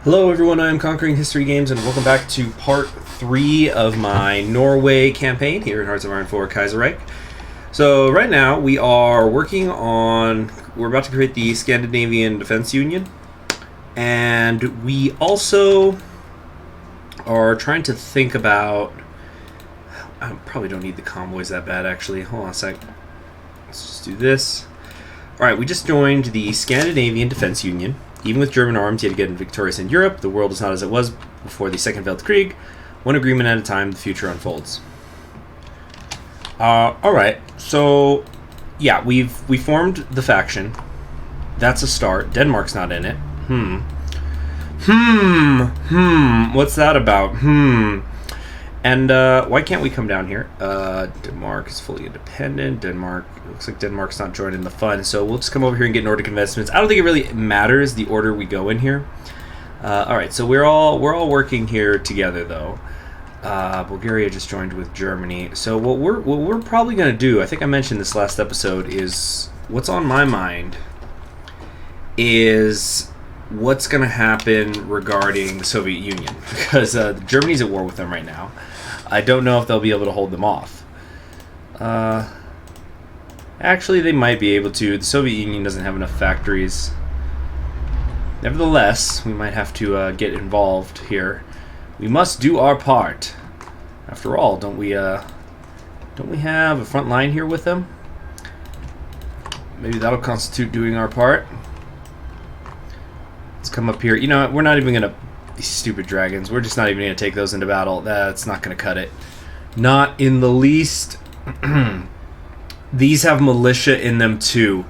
Hello everyone, I am Conquering History Games and welcome back to part 3 of my Norway campaign here in Hearts of Iron 4 Kaiserreich. So right now we are working on, we're about to create the Scandinavian Defense Union, and we also are trying to think about, I probably don't need the convoys that bad actually, hold on a sec, let's just do this. Alright, we just joined the Scandinavian Defense Union. Even with German arms yet again victorious in Europe, the world is not as it was before the Second Weltkrieg. One agreement at a time, the future unfolds. Alright, so yeah, we formed the faction. That's a start. Denmark's not in it. What's that about? And why can't we come down here? Denmark is fully independent. Denmark, it looks like Denmark's not joining the fun, so we'll just come over here and get Nordic investments. I don't think it really matters the order we go in here. All right, so we're all working here together though. Bulgaria just joined with Germany. So what we're probably gonna do, I think I mentioned this last episode, is what's on my mind is what's gonna happen regarding the Soviet Union, because Germany's at war with them right now. I don't know if they'll be able to hold them off. Actually, they might be able to. The Soviet Union doesn't have enough factories. Nevertheless, we might have to get involved here. We must do our part. After all, don't we have a front line here with them? Maybe that'll constitute doing our part. Let's come up here. You know what? We're not even gonna... These stupid dragons. We're just not even gonna take those into battle. That's not gonna cut it. Not in the least. These have militia in them too.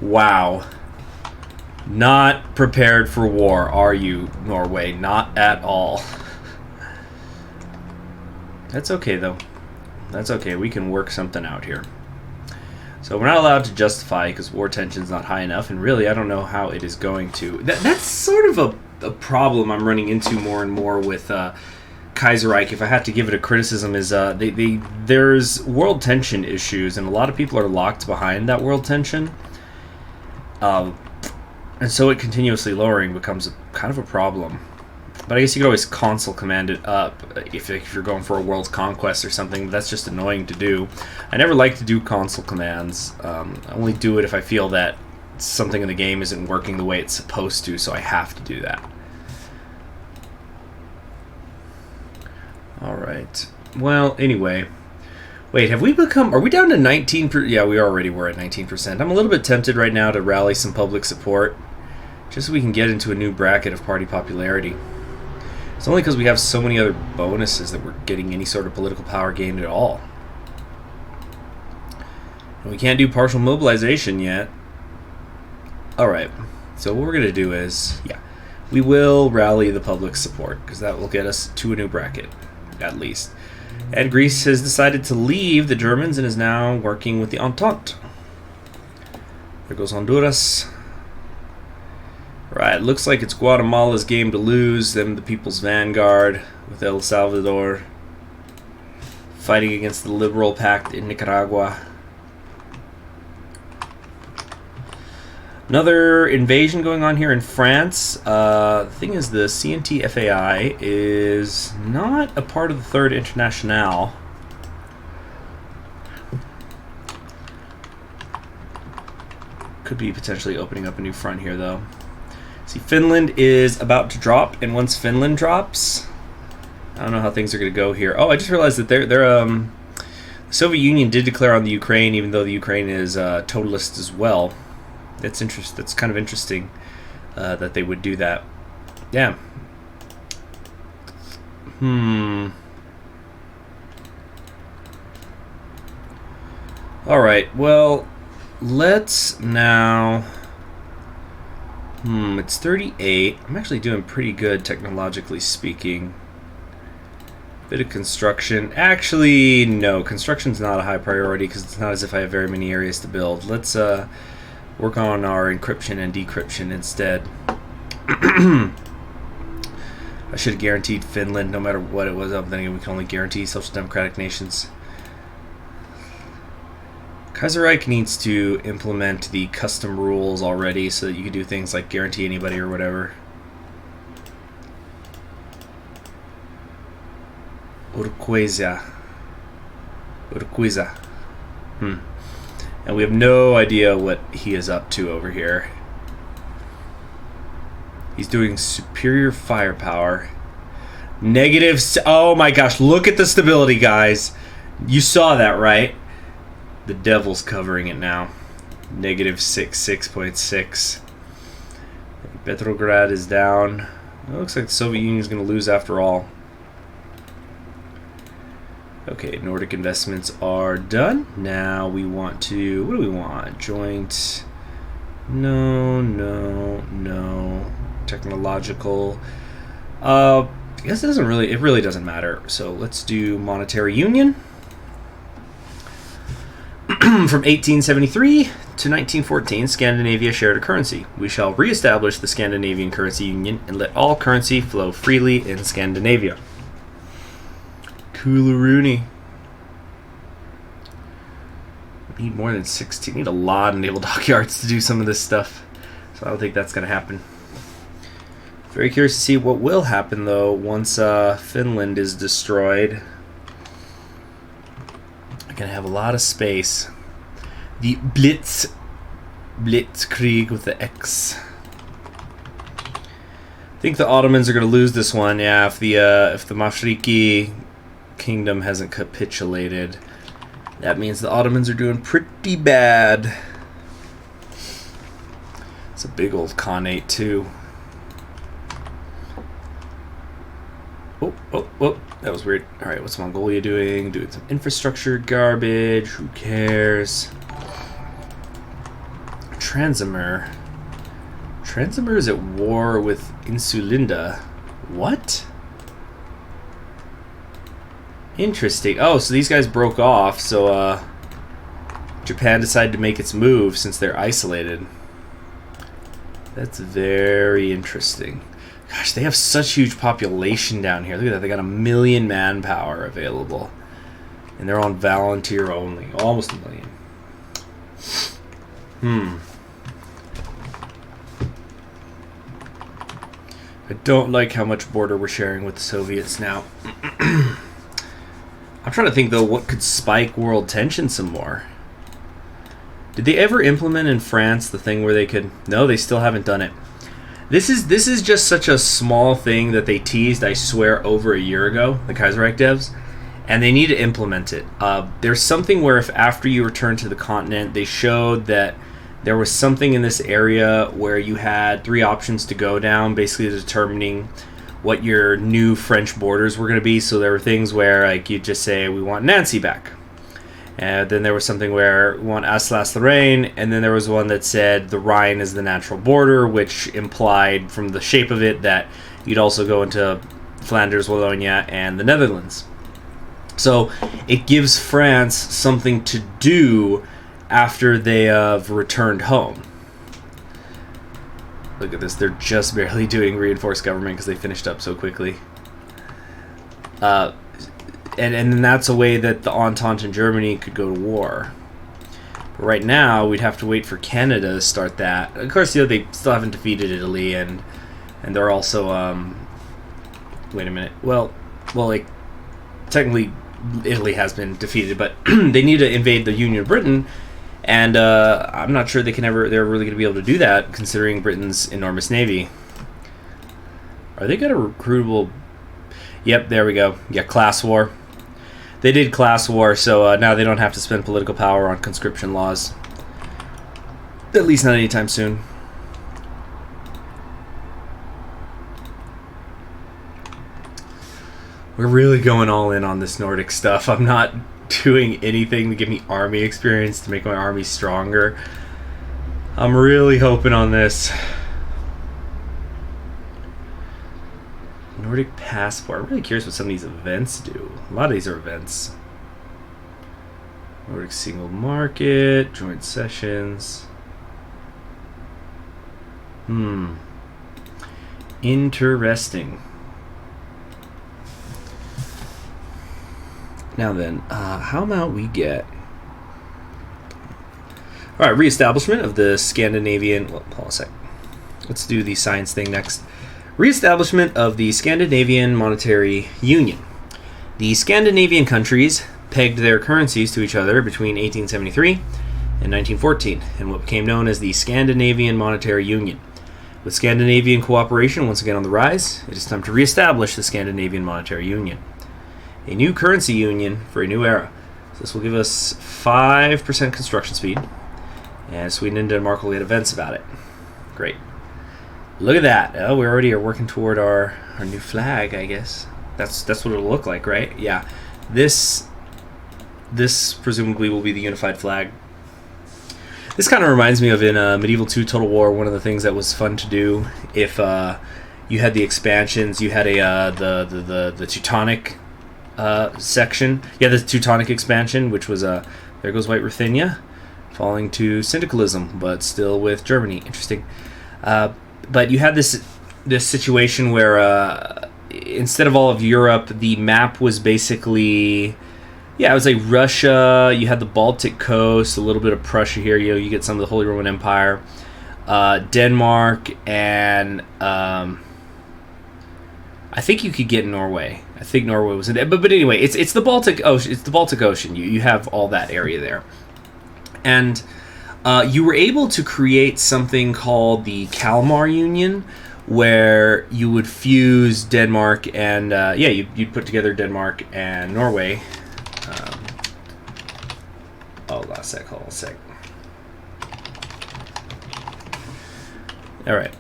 Wow. Not prepared for war, are you, Norway? Not at all. That's okay though. That's okay. We can work something out here. So we're not allowed to justify because war tension's not high enough, and really I don't know how it is going to. That's sort of a problem I'm running into more and more with Kaiserreich. If I had to give it a criticism, is there's world tension issues, and a lot of people are locked behind that world tension. And so it continuously lowering becomes kind of a problem. But I guess you could always console command it up if you're going for a world conquest or something. But that's just annoying to do. I never like to do console commands. I only do it if I feel that something in the game isn't working the way it's supposed to, so I have to do that. Alright. Well, anyway. Wait, have we become... Are we down to 19%? Yeah, we already were at 19%. I'm a little bit tempted right now to rally some public support, just so we can get into a new bracket of party popularity. It's only because we have so many other bonuses that we're getting any sort of political power gained at all. And we can't do partial mobilization yet. Alright, so what we're going to do is, yeah, we will rally the public support, because that will get us to a new bracket, at least. And Greece has decided to leave the Germans and is now working with the Entente. There goes Honduras. Right, looks like it's Guatemala's game to lose, them the People's Vanguard with El Salvador fighting against the Liberal Pact in Nicaragua. Another invasion going on here in France. The thing is, the CNT-FAI is not a part of the Third Internationale. Could be potentially opening up a new front here, though. See, Finland is about to drop, and once Finland drops, I don't know how things are going to go here. Oh, I just realized that the Soviet Union did declare on the Ukraine, even though the Ukraine is totalist as well. That's That's kind of interesting that they would do that. Yeah. All right. Well, let's now. It's 38. I'm actually doing pretty good technologically speaking. Bit of construction. Actually, no. Construction's not a high priority because it's not as if I have very many areas to build. Let's work on our encryption and decryption instead. I should have guaranteed Finland no matter what it was. Then again, we can only guarantee social democratic nations. Kaiserreich needs to implement the custom rules already so that you can do things like guarantee anybody or whatever. Urquiza. And we have no idea what he is up to over here. He's doing superior firepower. Oh my gosh, look at the stability, guys. You saw that, right? The devil's covering it now. -6.6. Petrograd is down. It looks like the Soviet Union is going to lose after all. Okay, Nordic investments are done. Now we want to... What do we want? Joint... No. Technological... I guess it really doesn't matter. So let's do monetary union. From 1873 to 1914, Scandinavia shared a currency. We shall reestablish the Scandinavian currency union and let all currency flow freely in Scandinavia. Coolaroonie. Need more than 16. Need a lot of naval dockyards to do some of this stuff. So I don't think that's going to happen. Very curious to see what will happen, though, once Finland is destroyed. I'm going to have a lot of space. The Blitzkrieg with the X. I think the Ottomans are going to lose this one. Yeah, if the Mafriki kingdom hasn't capitulated, that means the Ottomans are doing pretty bad. It's a big old Khanate too. Oh, that was weird. Alright, what's Mongolia doing? Doing some infrastructure garbage. Who cares? Transimir. Transimir is at war with Insulinda. What? Interesting. Oh, so these guys broke off, so Japan decided to make its move since they're isolated. That's very interesting. Gosh, they have such huge population down here. Look at that. They got 1 million manpower available. And they're on volunteer only. Almost 1 million. I don't like how much border we're sharing with the Soviets now. I'm trying to think, though, what could spike world tension some more. Did they ever implement in France the thing where they could... No, they still haven't done it. This is just such a small thing that they teased, I swear, over a year ago, the Kaiserreich devs, and they need to implement it. There's something where if after you return to the continent, they showed that there was something in this area where you had 3 options to go down, basically determining what your new French borders were going to be. So there were things where like you'd just say, we want Nancy back. And then there was something where we want Alsace-Lorraine, and then there was one that said the Rhine is the natural border, which implied from the shape of it that you'd also go into Flanders, Wallonia, and the Netherlands. So it gives France something to do after they have returned home. Look at this, they're just barely doing reinforced government because they finished up so quickly. And then that's a way that the Entente and Germany could go to war. But right now, we'd have to wait for Canada to start that. Of course, you know, they still haven't defeated Italy, and they're also... wait a minute. Well, like, technically, Italy has been defeated, but they need to invade the Union of Britain, and I'm not sure they're really going to be able to do that, considering Britain's enormous navy. Are they got a recruitable... Yep, there we go. Yeah, class war. They did class war, so now they don't have to spend political power on conscription laws. At least not anytime soon. We're really going all in on this Nordic stuff. I'm not doing anything to give me army experience to make my army stronger. I'm really hoping on this. Nordic passport. I'm really curious what some of these events do. A lot of these are events. Nordic single market, joint sessions. Interesting. Now then, how about we get... Alright, reestablishment of the Scandinavian... Well, hold on a sec. Let's do the science thing next. Reestablishment of the Scandinavian Monetary Union. The Scandinavian countries pegged their currencies to each other between 1873 and 1914 in what became known as the Scandinavian Monetary Union. With Scandinavian cooperation once again on the rise, it is time to reestablish the Scandinavian Monetary Union. A new currency union for a new era. So this will give us 5% construction speed, and Sweden and Denmark will get events about it. Great. Look at that. Oh, we already are working toward our new flag, I guess. That's what it'll look like, right? Yeah. This presumably will be the unified flag. This kind of reminds me of in Medieval 2 Total War, one of the things that was fun to do if you had the expansions, you had the Teutonic section. Yeah, the Teutonic expansion, which was there goes White Ruthenia, falling to syndicalism, but still with Germany. Interesting. But you had this situation where instead of all of Europe, the map was basically, yeah, it was like Russia. You had the Baltic coast, a little bit of Prussia here. You get some of the Holy Roman Empire, Denmark, and I think you could get Norway. I think Norway was in there, but anyway, it's the Baltic Ocean. It's the Baltic Ocean. You have all that area there, and you were able to create something called the Kalmar Union, where you would fuse Denmark and you'd put together Denmark and Norway. Hold on a sec. All right.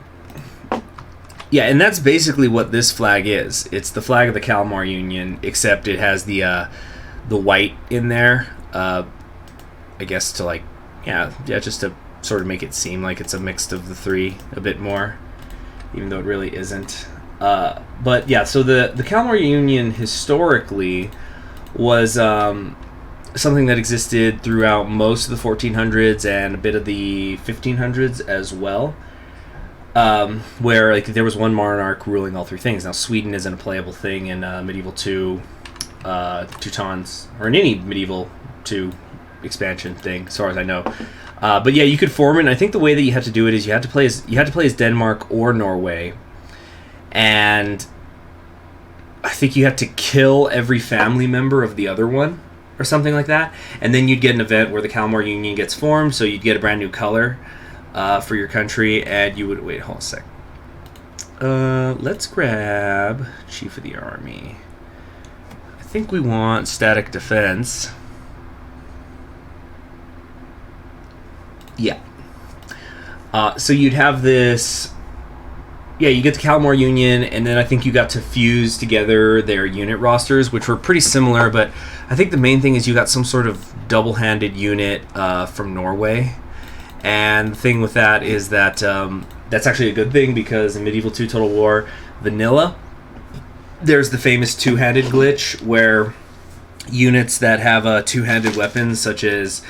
Yeah, and that's basically what this flag is. It's the flag of the Kalmar Union, except it has the white in there. I guess to like, just to sort of make it seem like it's a mix of the three a bit more, even though it really isn't. But yeah, so the Kalmar Union historically was something that existed throughout most of the 1400s and a bit of the 1500s as well. Where like there was one monarch ruling all three things. Now Sweden isn't a playable thing in Medieval 2 Teutons, or in any Medieval 2 expansion thing, as far as I know. But yeah, you could form it. And I think the way that you had to do it is you had to play as Denmark or Norway, and I think you had to kill every family member of the other one, or something like that. And then you'd get an event where the Kalmar Union gets formed, so you'd get a brand new color for your country, and you would wait. Hold on a sec. Let's grab Chief of the Army. I think we want static defense. Yeah. So you'd have this. Yeah, you get the Kalmar Union, and then I think you got to fuse together their unit rosters, which were pretty similar, but I think the main thing is you got some sort of double-handed unit from Norway. And the thing with that is that that's actually a good thing, because in Medieval 2 Total War Vanilla, there's the famous two-handed glitch where units that have two-handed weapons, such as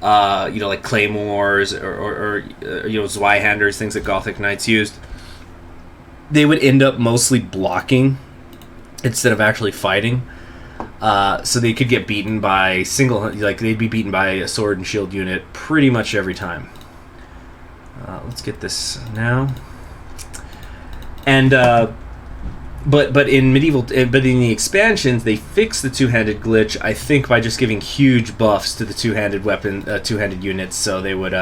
like claymores or Zweihanders, things that Gothic knights used, they would end up mostly blocking instead of actually fighting. So they could get beaten by they'd be beaten by a sword and shield unit pretty much every time. Let's get this now. And but in the expansions, they fixed the two-handed glitch, I think, by just giving huge buffs to the two-handed units, so they would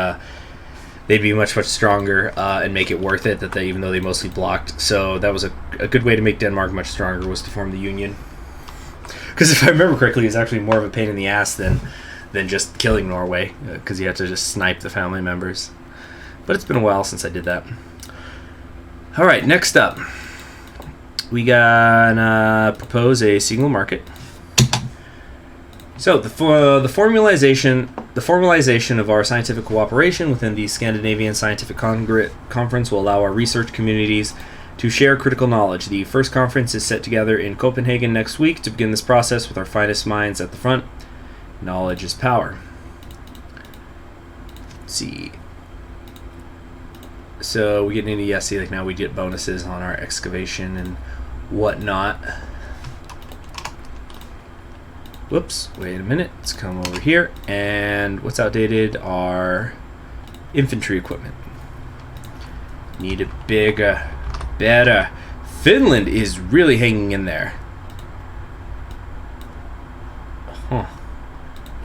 they'd be much stronger and make it worth it. Even though they mostly blocked, so that was a good way to make Denmark much stronger, was to form the union. Because if I remember correctly, it's actually more of a pain in the ass than just killing Norway, because you have to just snipe the family members. But it's been a while since I did that. All right, next up, we gotta propose a single market. So the formalization of our scientific cooperation within the Scandinavian Scientific Conference will allow our research communities to share critical knowledge. The first conference is set together in Copenhagen next week to begin this process with our finest minds at the front. Knowledge is power. Let's see. So we get into now we get bonuses on our excavation and whatnot. Whoops, wait a minute. Let's come over here. And what's outdated are infantry equipment. Need it bigger, better. Finland is really hanging in there.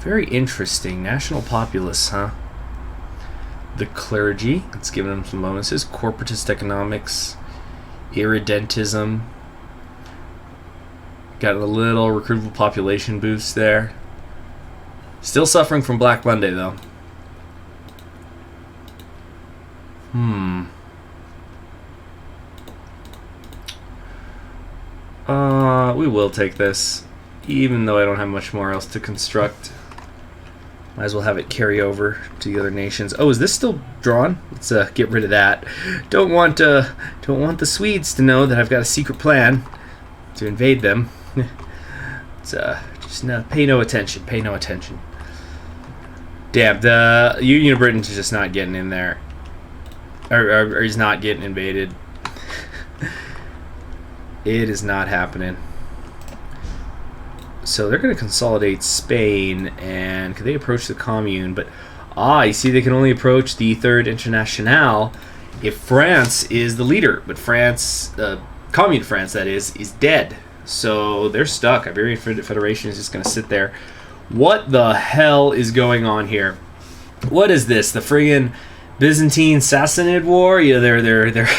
Very interesting. National populace, huh? The clergy. Let's give them some bonuses. Corporatist economics. Irredentism. Got a little recruitable population boost there. Still suffering from Black Monday, though. We will take this, even though I don't have much more else to construct. Might as well have it carry over to the other nations. Oh, is this still drawn? Let's get rid of that. Don't want the Swedes to know that I've got a secret plan to invade them. It's just pay no attention. Pay no attention. Damn, the Union of Britain's just not getting in there, or he's not getting invaded. It is not happening. So they're going to consolidate Spain, and could they approach the Commune? But you see, they can only approach the Third Internationale if France is the leader. But France, Commune France, that is dead. So they're stuck. Iberian Federation is just going to sit there. What the hell is going on here? What is this? The friggin' Byzantine Sassanid War? Yeah, they're the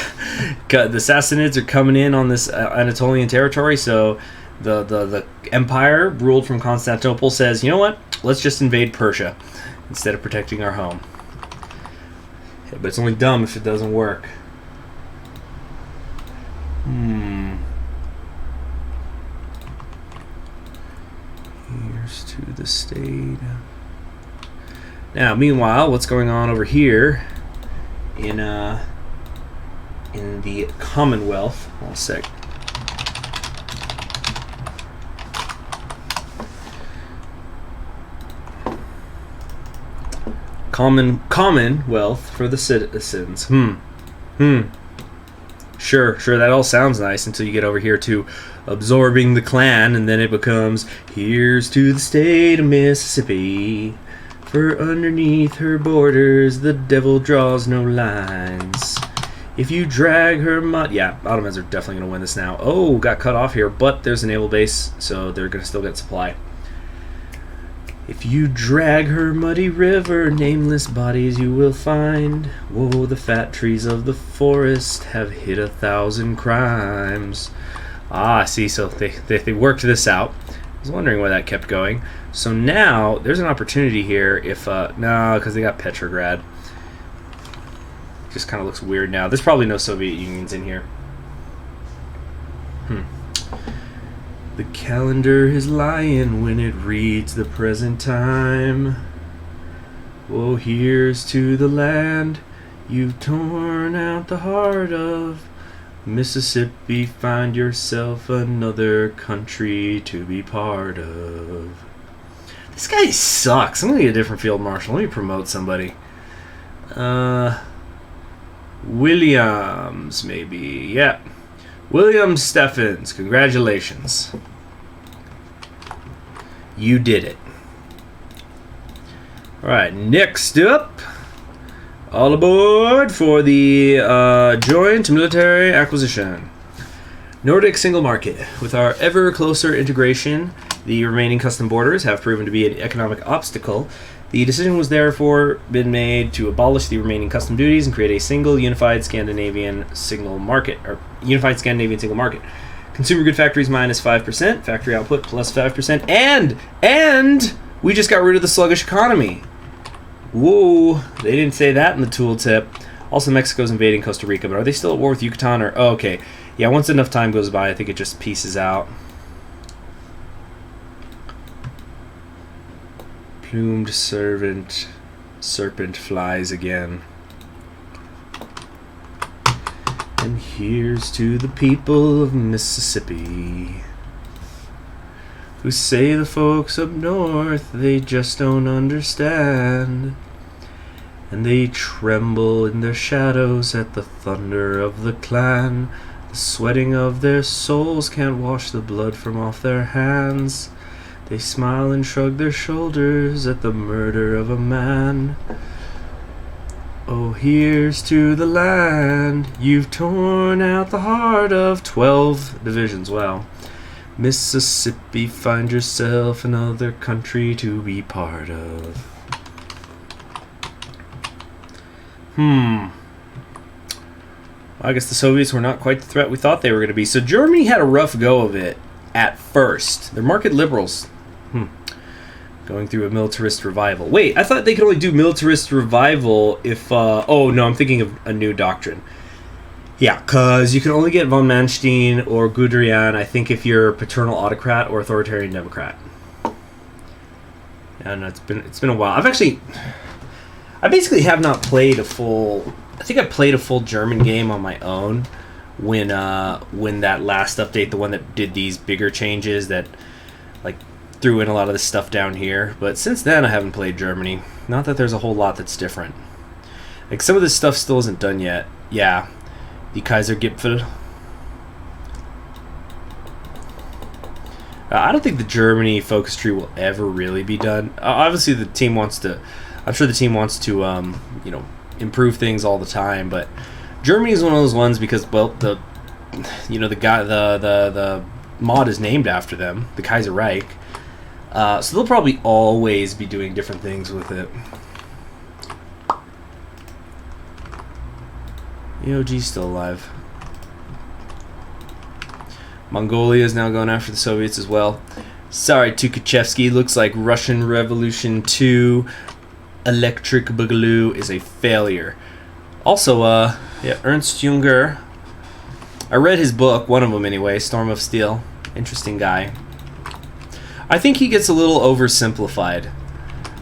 Sassanids are coming in on this Anatolian territory. So the empire ruled from Constantinople says, you know what? Let's just invade Persia instead of protecting our home. Yeah, but it's only dumb if it doesn't work. Here's to the state. Now, meanwhile, what's going on over here in the Commonwealth? One sec. Commonwealth for the citizens. Sure, that all sounds nice until you get over here to absorbing the clan, and then it becomes, here's to the state of Mississippi, for underneath her borders the devil draws no lines. If you drag her yeah, Ottomans are definitely going to win this now. Oh, got cut off here, but there's a naval base, so they're going to still get supply. If you drag her muddy river, nameless bodies you will find. Whoa, the fat trees of the forest have hid 1,000 crimes. See, so they worked this out. I was wondering why that kept going. So now, there's an opportunity here if, no, because they got Petrograd. Just kind of looks weird now. There's probably no Soviet Unions in here. The calendar is lying when it reads the present time. Oh, here's to the land you've torn out the heart of. Mississippi, find yourself another country to be part of. This guy sucks. I'm gonna get a different field marshal. Let me promote somebody. Williams, maybe. Yeah. William Steffens, congratulations. You did it. Alright, next up, all aboard for the joint military acquisition. Nordic single market. With our ever closer integration, the remaining custom borders have proven to be an economic obstacle. The decision was therefore been made to abolish the remaining custom duties and create a single unified Scandinavian single market, Consumer good factories minus 5%, factory output plus 5%, and we just got rid of the sluggish economy. Whoa, they didn't say that in the tooltip. Also, Mexico's invading Costa Rica, but are they still at war with Yucatan? Or okay, yeah. Once enough time goes by, I think it just pieces out. Plumed serpent flies again. And here's to the people of Mississippi, who say the folks up north, they just don't understand. And they tremble in their shadows at the thunder of the clan. The sweating of their souls can't wash the blood from off their hands. They smile and shrug their shoulders at the murder of a man. Oh, here's to the land you've torn out the heart of. 12 divisions, wow. Mississippi, find yourself another country to be part of. I guess the Soviets were not quite the threat we thought they were going to be. So Germany had a rough go of it at first. They're market liberals. Going through a militarist revival. Wait, I thought they could only do militarist revival if... oh, no, I'm thinking of a new doctrine. Yeah, because you can only get von Manstein or Guderian, I think, if you're paternal autocrat or authoritarian democrat. And it's been a while. I basically have not played a full... I think I played a full German game on my own when that last update, the one that did these bigger changes that like threw in a lot of this stuff down here. But since then, I haven't played Germany. Not that there's a whole lot that's different. Like some of this stuff still isn't done yet. Yeah, the Kaisergipfel. I don't think the Germany focus tree will ever really be done. Obviously, the team wants to. I'm sure the team wants to, improve things all the time. But Germany is one of those ones because, well, the mod is named after them, the Kaiserreich. So they'll probably always be doing different things with it. EOG's still alive. Mongolia is now going after the Soviets as well. Sorry, Tukhachevsky. Looks like Russian Revolution 2 Electric Boogaloo is a failure. Also, Ernst Junger. I read his book, one of them anyway, Storm of Steel. Interesting guy. I think he gets a little oversimplified.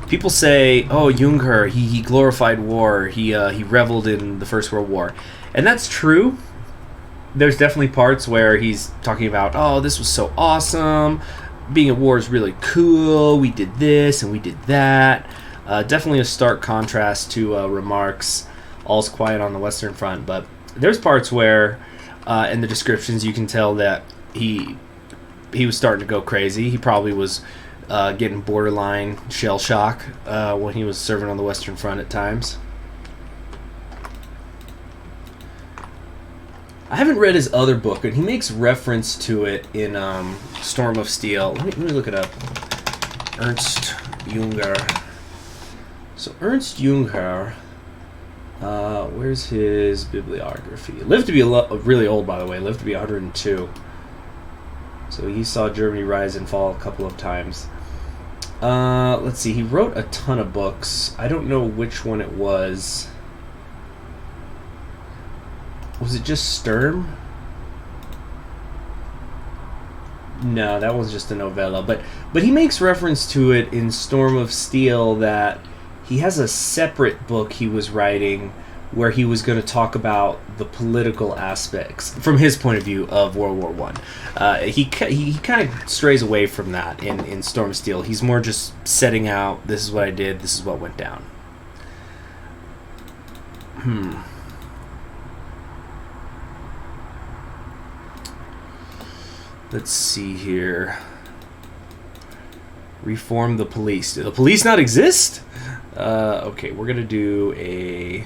People say, oh, Junger, he glorified war. He reveled in the First World War. And that's true. There's definitely parts where he's talking about, oh, this was so awesome. Being at war is really cool. We did this and we did that. Definitely a stark contrast to remarks, all's quiet on the Western Front. But there's parts where, in the descriptions, you can tell that he was starting to go crazy. He probably was getting borderline shell shock when he was serving on the Western Front at times. I haven't read his other book, and he makes reference to it in Storm of Steel. Let me look it up. Ernst Junger. So Ernst Junger, where's his bibliography? Lived to be really old, by the way. Lived to be 102. So he saw Germany rise and fall a couple of times. Let's see. He wrote a ton of books. I don't know which one it was. Was it just Sturm? No, that was just a novella. But he makes reference to it in Storm of Steel that he has a separate book he was writing where he was going to talk about the political aspects from his point of view of World War One. He kind of strays away from that in Storm of Steel. He's more just setting out, this is what I did, this is what went down. Let's see here. Reform the police. Do the police not exist? Okay, we're going to do a...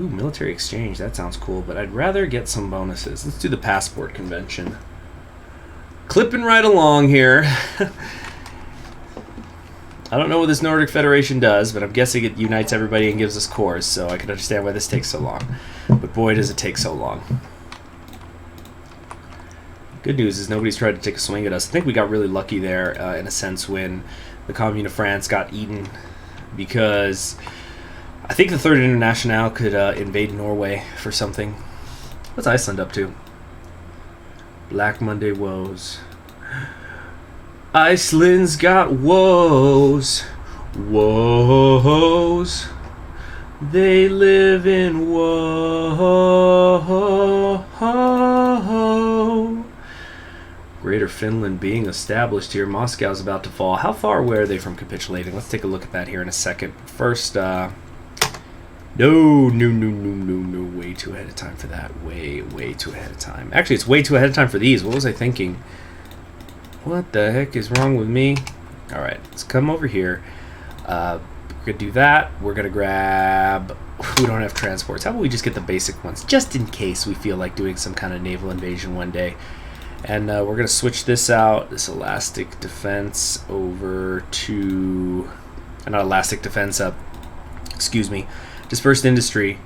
Ooh, military exchange. That sounds cool, but I'd rather get some bonuses. Let's do the passport convention. Clipping right along here. I don't know what this Nordic Federation does, but I'm guessing it unites everybody and gives us cores, so I can understand why this takes so long. But boy, does it take so long. Good news is nobody's tried to take a swing at us. I think we got really lucky there, in a sense, when the Commune of France got eaten, because I think the Third International could invade Norway for something. What's Iceland up to? Black Monday woes. Iceland's got woes. Woes. They live in woe. Greater Finland being established here. Moscow's about to fall. How far away are they from capitulating? Let's take a look at that here in a second. First, no. Way too ahead of time for that. Way too ahead of time. Actually, it's way too ahead of time for these. What was I thinking? What the heck is wrong with me? All right, let's come over here. We're going to do that. We're going to grab... We don't have transports. How about we just get the basic ones, just in case we feel like doing some kind of naval invasion one day. And we're going to switch this out, this elastic defense, over to... not elastic defense, excuse me, dispersed industry.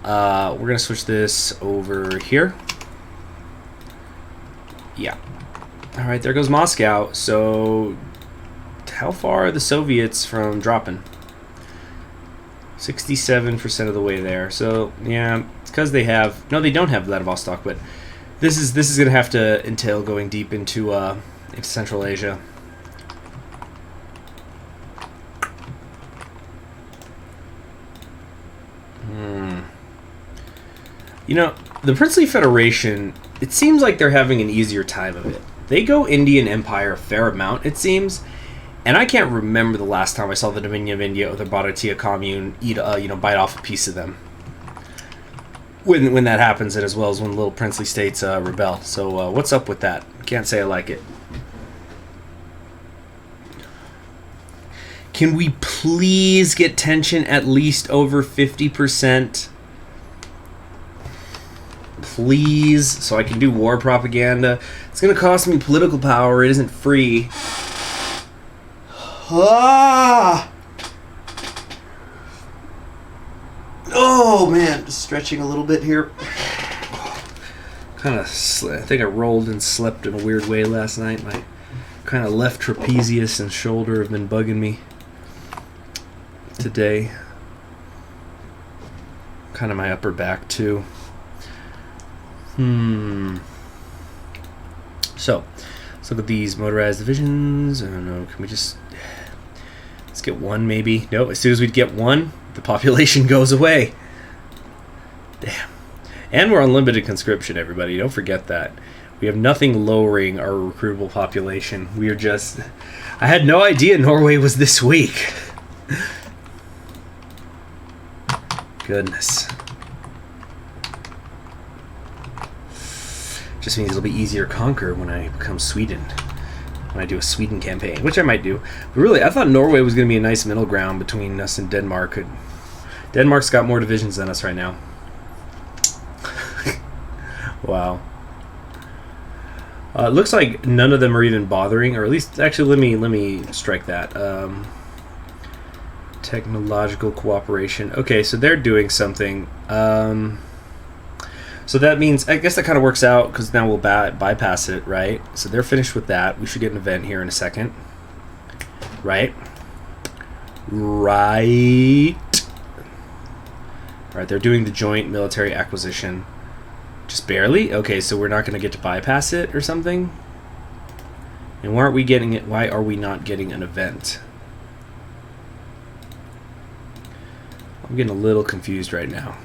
We're going to switch this over here. Yeah. All right, there goes Moscow. So how far are the Soviets from dropping? 67% of the way there. So, yeah, it's because they have... no, they don't have Vladivostok, but this is going to have to entail going deep into Central Asia. You know, the Princely Federation, it seems like they're having an easier time of it. They go Indian Empire a fair amount, it seems, and I can't remember the last time I saw the Dominion of India or the Bharatiya Commune bite off a piece of them. When that happens, and as well as when little princely states rebel. So what's up with that? Can't say I like it. Can we please get tension at least over 50%? Please, so I can do war propaganda. It's going to cost me political power. It isn't free. Ah! Oh, man. Just stretching a little bit here. I think I rolled and slept in a weird way last night. My kind of left trapezius and shoulder have been bugging me today. Kind of my upper back, too. So, let's look at these motorized divisions. I don't know, can we just... let's get one, maybe? No, as soon as we get one, the population goes away. Damn. And we're on limited conscription, everybody. Don't forget that. We have nothing lowering our recruitable population. We are just... I had no idea Norway was this weak. Goodness. Just means it'll be easier to conquer when I become Sweden. When I do a Sweden campaign, which I might do. But really, I thought Norway was going to be a nice middle ground between us and Denmark. Denmark's got more divisions than us right now. Wow. It looks like none of them are even bothering, or at least, actually, let me strike that. Technological cooperation. Okay, so they're doing something. So that means, I guess that kind of works out, because now we'll bypass it, right? So they're finished with that. We should get an event here in a second. Right? Right. Alright, they're doing the joint military acquisition. Just barely? Okay, so we're not going to get to bypass it or something? And why aren't we getting it? Why are we not getting an event? I'm getting a little confused right now.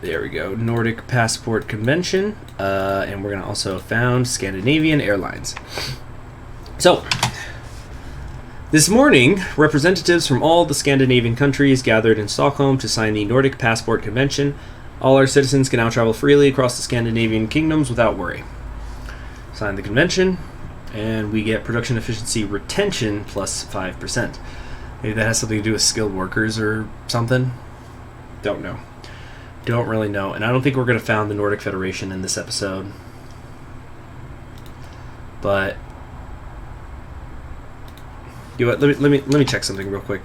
There we go. Nordic Passport Convention. And we're going to also found Scandinavian Airlines. So, this morning, representatives from all the Scandinavian countries gathered in Stockholm to sign the Nordic Passport Convention. All our citizens can now travel freely across the Scandinavian kingdoms without worry. Sign the convention, and we get production efficiency retention plus 5%. Maybe that has something to do with skilled workers or something. Don't know. Don't really know, and I don't think we're going to found the Nordic Federation in this episode. But you know what? Let me check something real quick.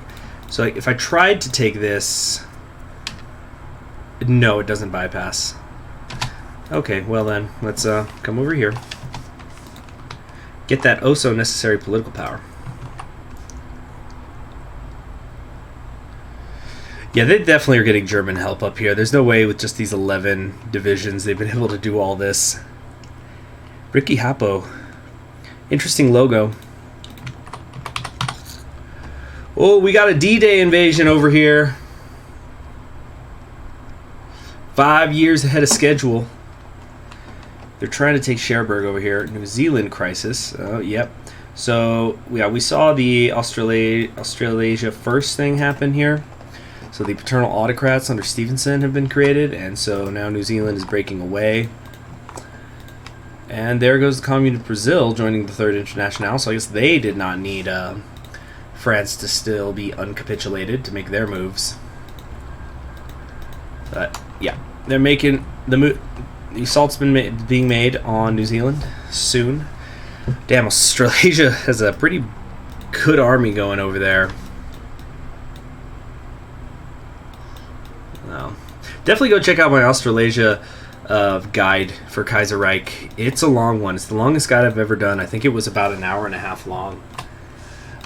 So if I tried to take this, no, it doesn't bypass. Okay, well then let's come over here. Get that oh so necessary political power. Yeah, they definitely are getting German help up here. There's no way with just these 11 divisions they've been able to do all this. Ricky Hapo. Interesting logo. Oh, we got a D-Day invasion over here. 5 years ahead of schedule. They're trying to take Cherbourg over here. New Zealand crisis. Oh, yep. So, yeah, we saw the Australasia First thing happen here. So the paternal autocrats under Stevenson have been created, and so now New Zealand is breaking away. And there goes the Commune of Brazil joining the Third Internationale, so I guess they did not need France to still be uncapitulated to make their moves. But, yeah, they're making the move. the assault's been being made on New Zealand soon. Damn, Australasia has a pretty good army going over there. Well, definitely go check out my Australasia guide for Kaiserreich. It's a long one. It's the longest guide I've ever done. I think it was about an hour and a half long.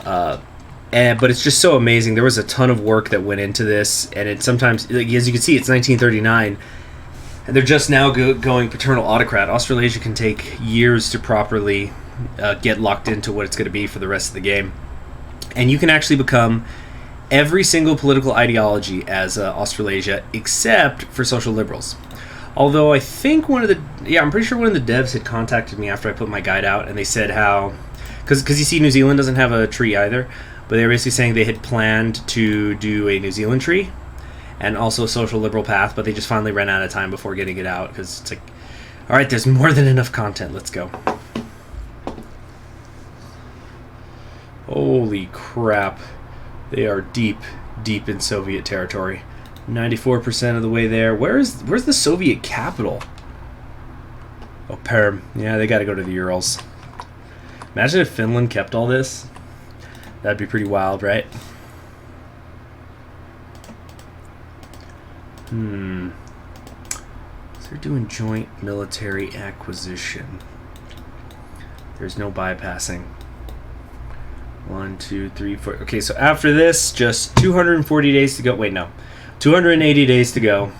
But it's just so amazing. There was a ton of work that went into this, and it sometimes, like, as you can see, it's 1939, and they're just now going paternal autocrat. Australasia can take years to properly get locked into what it's going to be for the rest of the game, and you can actually become every single political ideology as Australasia, except for social liberals. Although I think I'm pretty sure one of the devs had contacted me after I put my guide out, and they said how, because you see New Zealand doesn't have a tree either, but they were basically saying they had planned to do a New Zealand tree and also a social liberal path, but they just finally ran out of time before getting it out, because it's like, all right, there's more than enough content, let's go. Holy crap, they are deep in Soviet territory. 94% of the way there. Where's the Soviet capital? Oh, Perm. Yeah, they got to go to the Urals. Imagine if Finland kept all this. That'd be pretty wild, right? So they're doing joint military acquisition. There's no bypassing. 1, 2, 3, 4. Okay, so after this, just 240 days to go. Wait, no. 280 days to go.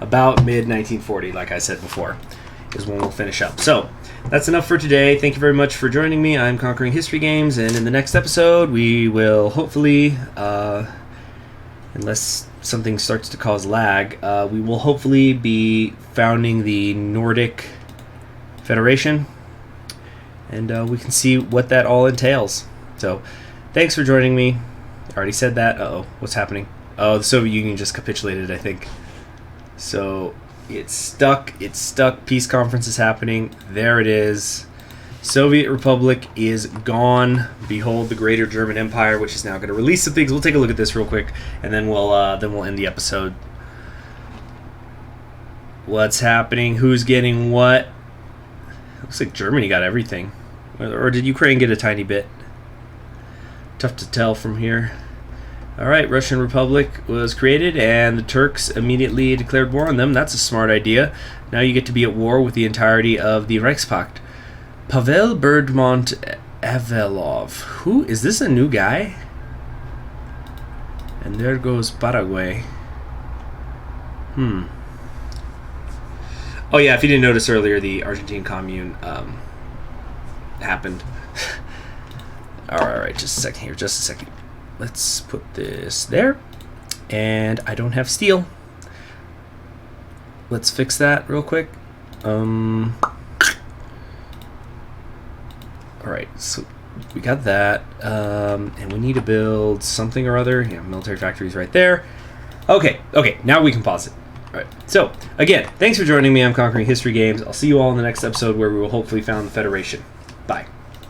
About mid-1940, like I said before, is when we'll finish up. So, that's enough for today. Thank you very much for joining me. I'm Conquering History Games, and in the next episode, we will hopefully, unless something starts to cause lag, we will hopefully be founding the Nordic Federation, and we can see what that all entails. So, thanks for joining me. I already said that. Uh-oh, what's happening? Oh, the Soviet Union just capitulated, I think. So, it's stuck. Peace conference is happening. There it is. Soviet Republic is gone. Behold the Greater German Empire, which is now going to release some things. We'll take a look at this real quick, and then we'll end the episode. What's happening? Who's getting what? Looks like Germany got everything. Or did Ukraine get a tiny bit? Tough to tell from here. Alright, Russian Republic was created, and the Turks immediately declared war on them. That's a smart idea. Now you get to be at war with the entirety of the Reichspakt. Pavel Birdmont Avelov. Who? Is this a new guy? And there goes Paraguay. Oh yeah, if you didn't notice earlier, the Argentine Commune happened. Alright, just a second here, just a second. Let's put this there. And I don't have steel. Let's fix that real quick. Alright, so we got that. And we need to build something or other. Yeah, military factories right there. Okay, now we can pause it. Alright, so, again, thanks for joining me. I'm Conquering History Games. I'll see you all in the next episode where we will hopefully found the Federation. Bye.